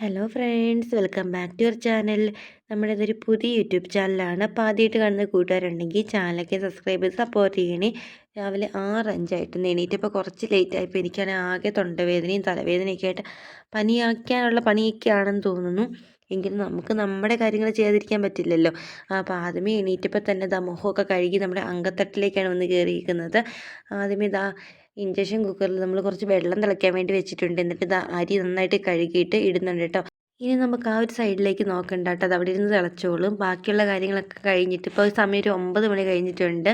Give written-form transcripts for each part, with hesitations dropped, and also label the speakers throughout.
Speaker 1: Hello friends, welcome back to your channel. നമ്മുടേതൊരു പുതിയ YouTube ചാനലാണ്. അപ്പോൾ ആദ്യമായിട്ട് കാണുന്ന കൂട്ടുകാരുണ്ടെങ്കിൽ ചാനലൊക്കെ സബ്സ്ക്രൈബ് ചെയ്ത് സപ്പോർട്ട് ചെയ്യണേ. രാവിലെ 6:05 എണീറ്റപ്പോൾ കുറച്ച് ലേറ്റ് ആയപ്പോൾ എനിക്കാണെങ്കിൽ ആകെ തൊണ്ടവേദനയും തലവേദനയൊക്കെ ആയിട്ട് പനിയാക്കാനുള്ള പണിയൊക്കെയാണെന്ന് തോന്നുന്നു. എങ്കിലും നമുക്ക് നമ്മുടെ കാര്യങ്ങൾ ചെയ്യാതിരിക്കാൻ പറ്റില്ലല്ലോ. അപ്പോൾ ആദ്യമേ എണീറ്റപ്പോൾ തന്നെ മുഖമൊക്കെ കഴുകി നമ്മുടെ അങ്കത്തട്ടിലേക്കാണ് വന്ന് കയറിയിരിക്കുന്നത്. ആദ്യമേ ഇൻഡക്ഷൻ കുക്കറിൽ നമ്മൾ കുറച്ച് വെള്ളം തിളയ്ക്കാൻ വേണ്ടി വെച്ചിട്ടുണ്ട്. എന്നിട്ട് അരി നന്നായിട്ട് കഴുകിയിട്ട് ഇടുന്നുണ്ട് കേട്ടോ. ഇനി നമുക്ക് ആ ഒരു സൈഡിലേക്ക് നോക്കണ്ട കേട്ടോ, അത് അവിടെ ഇരുന്ന് തിളച്ചോളും. ബാക്കിയുള്ള കാര്യങ്ങളൊക്കെ കഴിഞ്ഞിട്ട് ഇപ്പോൾ സമയം ഒരു 9 മണി കഴിഞ്ഞിട്ടുണ്ട്.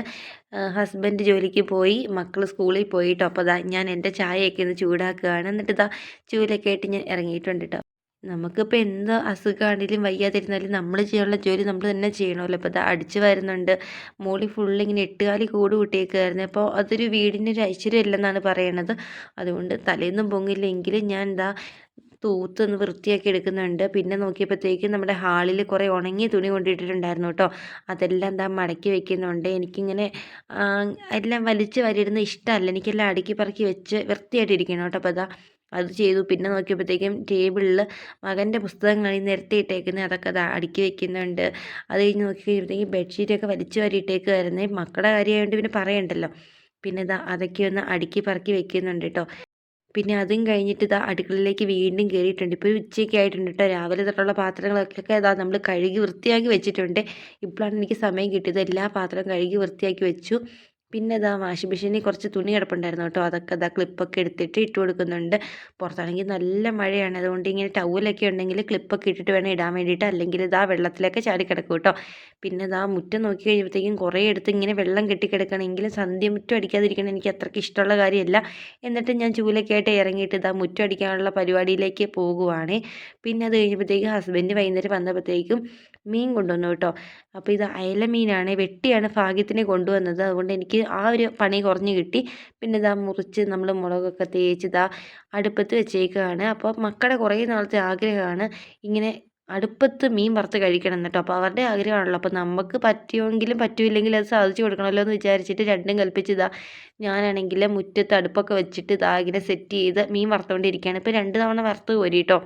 Speaker 1: ഹസ്ബൻഡ് ജോലിക്ക് പോയി, മക്കൾ സ്കൂളിൽ പോയിട്ടോ. അപ്പോൾ ഞാൻ എൻ്റെ ചായയൊക്കെ ഒന്ന് ചൂടാക്കുകയാണ്. എന്നിട്ട് ചൂലൊക്കെ ആയിട്ട് ഞാൻ ഇറങ്ങിയിട്ടുണ്ട് കേട്ടോ. നമുക്കിപ്പോൾ എന്ത് അസുഖമാണെങ്കിലും വയ്യാതിരുന്നാലും നമ്മൾ ചെയ്യാനുള്ള ജോലി നമ്മൾ തന്നെ ചെയ്യണമല്ലോ. അപ്പോൾ അടിച്ച് വരുന്നുണ്ട്. മോളി ഫുള്ളിങ്ങനെ 8 കാലി കൂട് കൂട്ടിയേക്കുമായിരുന്നു. അപ്പോൾ അതൊരു വീടിൻ്റെ ഒരു ഐശ്വര്യമില്ലെന്നാണ് പറയണത്. അതുകൊണ്ട് തലേന്നും പൊങ്ങില്ലെങ്കിലും ഞാൻ തൂത്തൊന്ന് വൃത്തിയാക്കി എടുക്കുന്നുണ്ട്. പിന്നെ നോക്കിയപ്പോഴത്തേക്കും നമ്മുടെ ഹാളിൽ കുറേ ഉണങ്ങിയ തുണി കൊണ്ടിട്ടിട്ടുണ്ടായിരുന്നു കേട്ടോ. അതെല്ലാം മടക്കി വെക്കുന്നുണ്ട്. എനിക്കിങ്ങനെ എല്ലാം വലിച്ച് വാരിയിടുന്നത് ഇഷ്ടമല്ല. എനിക്കെല്ലാം അടുക്കി പറക്കി വെച്ച് വൃത്തിയായിട്ടിരിക്കണം കേട്ടോ. അപ്പോൾ അത് ചെയ്തു. പിന്നെ നോക്കിയപ്പോഴത്തേക്കും ടേബിളിൽ മകൻ്റെ പുസ്തകങ്ങൾ നിരത്തിയിട്ടേക്കുന്നത് അതൊക്കെ അടുക്കി വെക്കുന്നുണ്ട്. അത് കഴിഞ്ഞ് നോക്കി കഴിയുമ്പോഴത്തേക്കും ബെഡ്ഷീറ്റൊക്കെ വലിച്ചു വാരിയിട്ടേക്കുമായിരുന്നേ. മക്കളുടെ കാര്യമായതുകൊണ്ട് പിന്നെ പറയണ്ടല്ലോ. പിന്നെ അതൊക്കെ ഒന്ന് അടുക്കി പറക്കി വെക്കുന്നുണ്ട് കേട്ടോ. പിന്നെ അതും കഴിഞ്ഞിട്ട് അടുക്കളയിലേക്ക് വീണ്ടും കയറിയിട്ടുണ്ട്. ഇപ്പോൾ ഒരു ഉച്ചയൊക്കെ ആയിട്ടുണ്ട് കേട്ടോ. രാവിലെ തൊട്ടുള്ള പാത്രങ്ങളൊക്കെ നമ്മൾ കഴുകി വൃത്തിയാക്കി വെച്ചിട്ടുണ്ട്. ഇപ്പോഴാണ് എനിക്ക് സമയം കിട്ടിയത്. എല്ലാ പാത്രവും കഴുകി വൃത്തിയാക്കി വെച്ചു. പിന്നെ വാഷിംഗ് മെഷീനിൽ കുറച്ച് തുണി കിടപ്പുണ്ടായിരുന്നു കേട്ടോ. അതൊക്കെ ക്ലിപ്പൊക്കെ എടുത്തിട്ട് ഇട്ട് കൊടുക്കുന്നുണ്ട്. പുറത്താണെങ്കിൽ നല്ല മഴയാണ്. അതുകൊണ്ട് ഇങ്ങനെ ടവലൊക്കെ ഉണ്ടെങ്കിൽ ക്ലിപ്പൊക്കെ ഇട്ടിട്ട് വേണം ഇടാൻ വേണ്ടിയിട്ട്. അല്ലെങ്കിൽ വെള്ളത്തിലൊക്കെ ചാടി കിടക്കും കേട്ടോ. പിന്നെ മുറ്റം നോക്കി കഴിയുമ്പോഴത്തേക്കും കുറേ എടുത്ത് ഇങ്ങനെ വെള്ളം കെട്ടിക്കിടക്കണമെങ്കിലും സന്ധ്യമുറ്റം അടിക്കാതിരിക്കണം എനിക്ക് അത്രയ്ക്ക് ഇഷ്ടമുള്ള കാര്യമല്ല. എന്നിട്ട് ഞാൻ ചൂലൊക്കെ ആയിട്ട് ഇറങ്ങിയിട്ട് മുറ്റം അടിക്കാനുള്ള പരിപാടിയിലേക്ക് പോകുവാണേ. പിന്നെ അത് കഴിഞ്ഞപ്പോഴത്തേക്കും ഹസ്ബൻഡ് വൈകുന്നേരം വന്നപ്പോഴത്തേക്കും മീൻ കൊണ്ടുവന്നു കേട്ടോ. അപ്പോൾ അയല മീനാണ്, വെട്ടിയാണ് ഭാഗ്യത്തിന് കൊണ്ടുവന്നത്. അതുകൊണ്ട് എനിക്ക് ആ ഒരു പണി കുറഞ്ഞ് കിട്ടി. പിന്നെ മുറിച്ച് നമ്മൾ മുളകൊക്കെ തേച്ച് അടുപ്പത്ത് വെച്ചേക്കുകയാണ്. അപ്പോൾ മക്കളുടെ കുറേ നാളത്തെ ആഗ്രഹമാണ് ഇങ്ങനെ അടുപ്പത്ത് മീൻ വറുത്ത് കഴിക്കണം കേട്ടോ. അപ്പോൾ അവരുടെ ആഗ്രഹമാണല്ലോ. അപ്പോൾ നമുക്ക് പറ്റുമെങ്കിലും പറ്റില്ലെങ്കിലും അത് സാധിച്ചു കൊടുക്കണമല്ലോ എന്ന് വിചാരിച്ചിട്ട് രണ്ടും കൽപ്പിച്ച് ഞാനാണെങ്കിൽ മുറ്റത്ത് അടുപ്പൊക്കെ വെച്ചിട്ട് ഇങ്ങനെ സെറ്റ് ചെയ്ത് മീൻ വറുത്തുകൊണ്ടിരിക്കുകയാണ്. ഇപ്പോൾ 2 തവണ വറുത്ത് കോരി കേട്ടോ.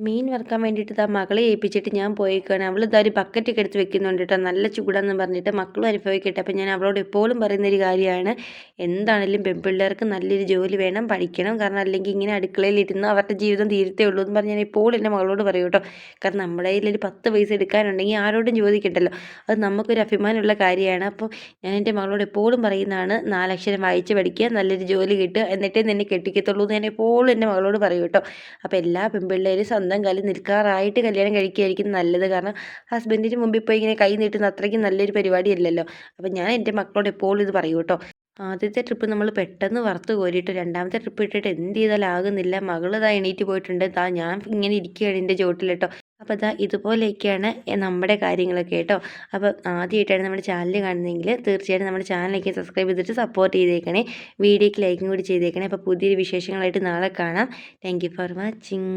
Speaker 1: മീൻ വറുക്കാൻ വേണ്ടിയിട്ട് മകളെ ഏൽപ്പിച്ചിട്ട് ഞാൻ പോയേക്കാണ്. അവൾ ഒരു ബക്കറ്റൊക്കെ എടുത്ത് വെക്കുന്നുണ്ട് കേട്ടോ. നല്ല ചൂടാന്ന് പറഞ്ഞിട്ട് മക്കളും അനുഭവിക്കട്ടെ. അപ്പോൾ ഞാൻ അവളോട് എപ്പോഴും പറയുന്നൊരു കാര്യമാണ്, എന്താണെങ്കിലും പെൺപിള്ളേർക്ക് നല്ലൊരു ജോലി വേണം, പഠിക്കണം. കാരണം അല്ലെങ്കിൽ ഇങ്ങനെ അടുക്കളയിലിരുന്ന് അവരുടെ ജീവിതം തീരത്തേ ഉള്ളൂ എന്ന് പറഞ്ഞ് ഞാൻ എപ്പോഴും എൻ്റെ മകളോട് പറയും കേട്ടോ. കാരണം നമ്മുടെ കയ്യിൽ ഒരു 10 പൈസ എടുക്കാനുണ്ടെങ്കിൽ ആരോടും ചോദിക്കണ്ടല്ലോ. അത് നമുക്കൊരു അഭിമാനമുള്ള കാര്യമാണ്. അപ്പോൾ ഞാൻ എൻ്റെ മകളോട് എപ്പോഴും പറയുന്നതാണ്, 4 അക്ഷരം വായിച്ച് പഠിക്കുക, നല്ലൊരു ജോലി കിട്ടുക, എന്നിട്ടേ നിന്നെ കെട്ടിക്കത്തുള്ളൂ എന്ന് ഞാൻ എപ്പോഴും എൻ്റെ മകളോട് പറയും കേട്ടോ. അപ്പോൾ എല്ലാ പെൺപിള്ളേരും സ്വന്തം കാലിൽ നിൽക്കാറായിട്ട് കല്യാണം കഴിക്കുകയായിരിക്കും നല്ലത്. കാരണം ഹസ്ബൻഡിന് മുമ്പിൽ പോയി ഇങ്ങനെ കൈ നീട്ടുന്ന അത്രയ്ക്കും നല്ലൊരു പരിപാടിയല്ലല്ലോ. അപ്പോൾ ഞാൻ എൻ്റെ മക്കളോട് എപ്പോഴും ഇത് പറയൂ കേട്ടോ. ആദ്യത്തെ ട്രിപ്പ് നമ്മൾ പെട്ടെന്ന് വറുത്ത് കോരിയിട്ട് രണ്ടാമത്തെ ട്രിപ്പ് ഇട്ടിട്ട് എന്ത് ചെയ്താലും ആകുന്നില്ല. മകൾ എണീറ്റ് പോയിട്ടുണ്ട്. ഞാൻ ഇങ്ങനെ ഇരിക്കുകയാണ് എൻ്റെ ചോട്ടിൽ കേട്ടോ. അപ്പോൾ ഇതുപോലെയൊക്കെയാണ് നമ്മുടെ കാര്യങ്ങളൊക്കെ കേട്ടോ. അപ്പോൾ ആദ്യമായിട്ടാണ് നമ്മുടെ ചാനൽ കാണുന്നതെങ്കിൽ തീർച്ചയായിട്ടും നമ്മുടെ ചാനലിലേക്ക് സബ്സ്ക്രൈബ് ചെയ്തിട്ട് സപ്പോർട്ട് ചെയ്തേക്കണേ. വീഡിയോയ്ക്ക് ലൈക്കും കൂടി ചെയ്തേക്കണേ. അപ്പോൾ പുതിയൊരു വിശേഷങ്ങളായിട്ട് നാളെ കാണാം. Thank you for watching.